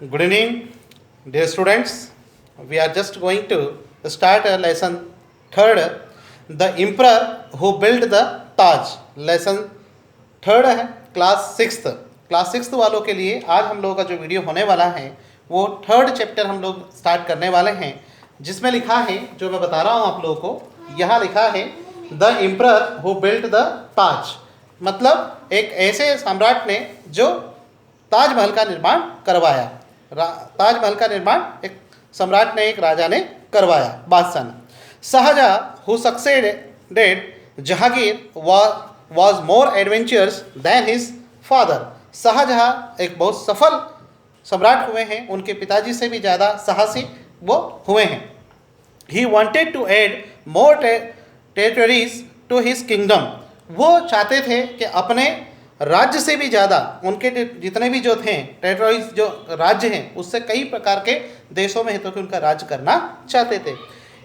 Good evening, dear students. We are just going to start a lesson third, the emperor who built the Taj. Lesson third है class sixth वालों के लिए आज हम लोगों का जो वीडियो होने वाला है वो थर्ड चैप्टर हम लोग स्टार्ट करने वाले हैं, जिसमें लिखा है, जो मैं बता रहा हूँ आप लोगों को, यहाँ लिखा है the emperor who built the Taj. मतलब एक ऐसे सम्राट ने जो ताजमहल का निर्माण करवाया। ताजमहल का निर्माण एक सम्राट ने, एक राजा ने करवाया, बादशाह ने। Shahjahan who succeeded Jahangir was more adventurous than his father। Shahjahan एक बहुत सफल सम्राट हुए हैं, उनके पिताजी से भी ज़्यादा साहसी वो हुए हैं। He wanted to add more territories to his kingdom। वो चाहते थे कि अपने राज्य से भी ज़्यादा, उनके जितने भी जो थे टेरिटरीज, जो राज्य हैं, उससे कई प्रकार के देशों में हितों कि उनका राज्य करना चाहते थे।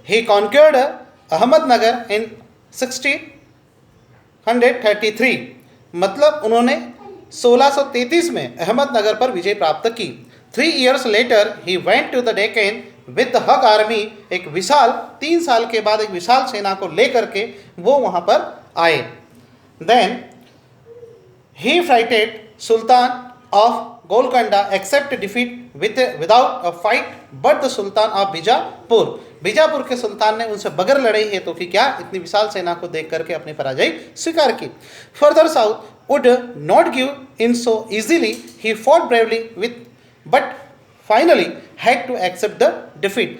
He conquered Ahmednagar in 1633। मतलब उन्होंने 1633 में अहमदनगर पर विजय प्राप्त की। 3 years later he went to the Deccan with the Haq army। एक विशाल 3 साल के बाद एक विशाल सेना को लेकर के वो वहाँ पर आए। Then he frightened Sultan of Golconda except defeat without a fight but the Sultan of Bijapur. Bijapur के सुल्तान ने उनसे बगैर लड़ाई है तो कि क्या इतनी विशाल सेना को देख करके अपनी पराजय स्वीकार की। Further south would not give in so easily। he fought bravely but finally had to accept the defeat।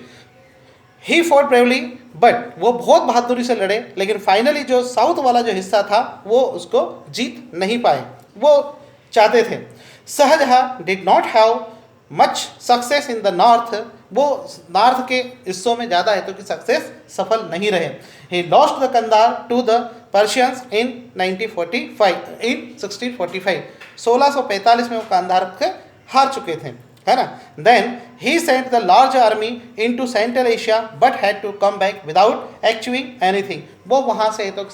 He fought bravely but वो बहुत बहादुरी से लड़े, लेकिन फाइनली जो साउथ वाला जो हिस्सा था वो उसको जीत नहीं पाए, वो चाहते थे। Shahjahan did not have much success in the north. वो नॉर्थ के हिस्सों में ज़्यादा है तो कि सक्सेस सफल नहीं रहे। He lost the Kandahar to the Persians in 1645। 1645 में वो कंधार के हार चुके थे, है ना। Then he sent the large army into central Asia but had to come back without achieving anything. वो वहाँ से तो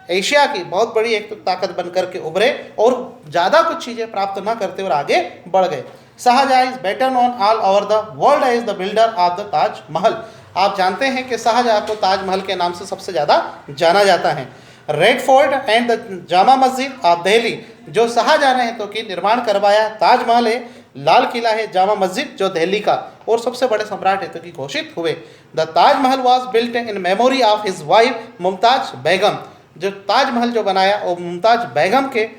एशिया की बहुत बड़ी एक तो ताकत बनकर के उभरे और ज़्यादा कुछ चीज़ें प्राप्त ना करते और आगे बढ़ गए। Shahjahan is better known all over the world as the builder of the Taj Mahal. आप जानते हैं कि शाहजहां को ताजमहल के नाम से सबसे ज़्यादा जाना जाता है। Red fort and the Jama Masjid of Delhi. जो शाहजहां ने तो कि निर्माण करवाया, ताजमहल है, लाल किला है, जामा मस्जिद जो दिल्ली का, और सबसे बड़े सम्राट है तो कि घोषित हुए। The Taj Mahal was built in memory of his wife Mumtaz Begum. जो ताजमहल जो बनाया वो मुमताज बेगम के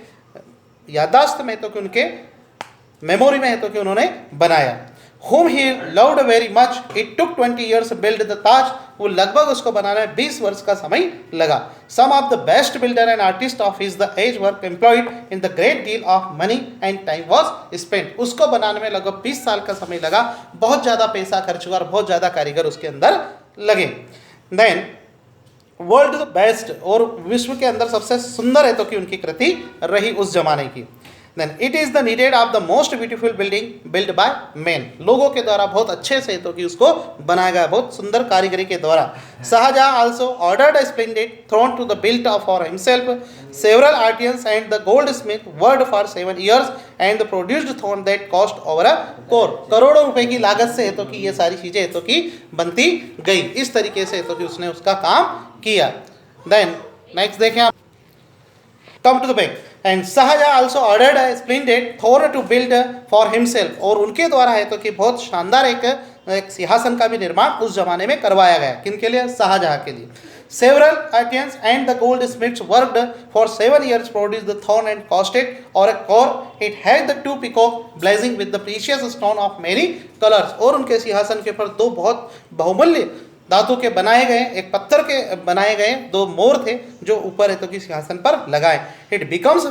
याददाश्त में तो कि उनके मेमोरी में है तो कि उन्होंने बनाया। whom he loved very much। it took 20 years to build the Taj। वो लगभग उसको बनाने में 20 वर्ष का समय लगा। some of the best builder and artist of his the age were employed in the great deal of money and time was spent। उसको बनाने में लगभग 20 साल का समय लगा, बहुत ज़्यादा पैसा खर्च हुआ और बहुत ज़्यादा कारीगर उसके अंदर लगे। then वर्ल्ड बेस्ट, और विश्व के अंदर सबसे सुंदर है तो कि उनकी कृति रही उस जमाने की। Then it is the needed of the most beautiful building built by men। लोगों के द्वारा बहुत अच्छे से तो कि उसको बनाया गया, बहुत सुंदर कारीगरी के द्वारा। Shahjahan also ordered a splendid throne to the built for himself। Several artisans and the goldsmith worked for 7 years and the produced throne that cost over a crore। करोड़ों रुपए की लागत से तो कि ये सारी चीजें तो कि बनती गई। इस तरीके से तो कि उसने उसका काम किया। Then next देखें आप, come to the back। And Shahjahan also ordered a splendid throne to build for himself. और उनके द्वारा है तो कि बहुत शानदार एक सिंहासन का भी निर्माण उस जमाने में करवाया गया। किनके लिए? शाहजहां के लिए। Several artisans and the goldsmiths worked for 7 years produce the throne and costed or a crore. It had the 2 peacock blazing with the precious stone of many colours. और उनके सिंहासन के ऊपर 2 बहुत बहुमूल्य धातु के बनाए गए, एक पत्थर के बनाए गए 2 मोर थे जो ऊपर है तो कि सिंहासन पर लगाए। It becomes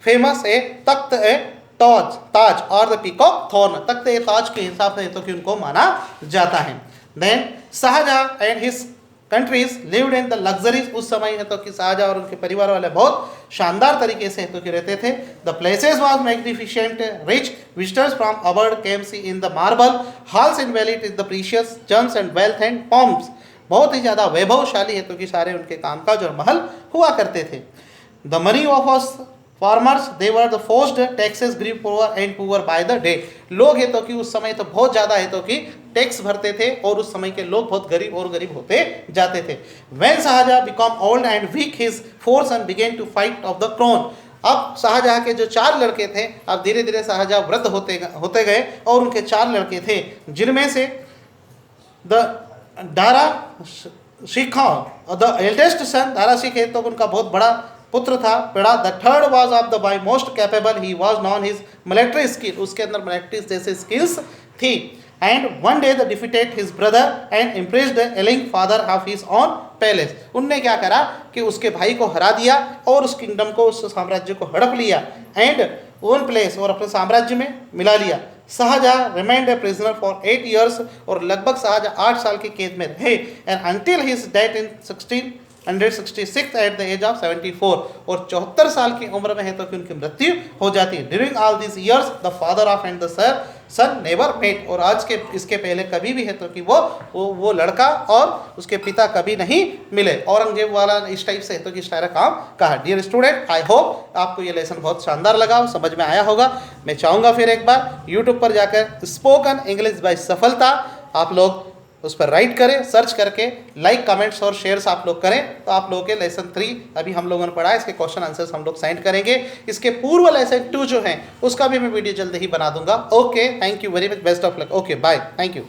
famous a Takht e Taj और the peacock throne. Takht e Taj के हिसाब से तो कि उनको माना जाता है। Then Shahjahan and his countries lived in the luxuries. उस समय है तो कि शाहजहां और उनके परिवार वाले बहुत शानदार तरीके से तो कि रहते थे। The palaces was magnificent rich visitors from abroad came see in the marble halls in valley is the precious gems and wealth and pomps. बहुत ही ज़्यादा वैभवशाली है तो कि सारे उनके कामकाज और महल हुआ करते थे। The money farmers they were the forced taxes grew poor and poor by the day. लोग है तो कि उस समय तो बहुत ज़्यादा है तो कि टैक्स भरते थे और उस समय के लोग बहुत गरीब और गरीब होते जाते थे। When Shahjahan become old and weak his 4 son began to fight of the crown. अब शाहजहां के जो 4 लड़के थे, अब धीरे धीरे शाहजहां वृद्ध होते गए और उनके 4 लड़के थे, जिनमें से the Dara Shikoh the eldest son, Dara Shikoh है तो उनका बहुत बड़ा पुत्र था पेड़ा। The third was of the by most capable, he was known his military skill, उसके अंदर मिलिट्री जैसे स्किल्स थी। And one day the defeated his brother and impressed the ailing father of his own palace. उनने क्या करा कि उसके भाई को हरा दिया और उस किंगडम को, उस साम्राज्य को हड़प लिया एंड ओन प्लेस, और अपने साम्राज्य में मिला लिया। Shahjahan remained a prisoner for 8 years, और लगभग शाहजहां 8 साल की कैद में रहे। And until his death in 1666 at the age of 74, और 74 साल की उम्र में है तो कि उनकी मृत्यु हो जाती है। During all this years the father of and the son never met, और आज के इसके पहले कभी भी है तो कि वो लड़का और उसके पिता कभी नहीं मिले। औरंगजेब वाला इस टाइप से है तो कि इस टाइप का काम कहा। डियर स्टूडेंट, आई होप आपको ये लेसन बहुत शानदार लगा, समझ में आया होगा। मैं चाहूँगा फिर एक बार यूट्यूब पर जाकर स्पोकन इंग्लिश बाय सफलता आप लोग उस पर राइट करें, सर्च करके लाइक कमेंट्स और शेयर्स आप लोग करें, तो आप लोगों के लेसन 3 अभी हम लोगों ने पढ़ा है, इसके क्वेश्चन आंसर्स हम लोग सेंड करेंगे। इसके पूर्व लेसन 2 जो है उसका भी मैं वीडियो जल्दी ही बना दूंगा। Okay, thank you very much, best of luck. Okay, bye, thank you.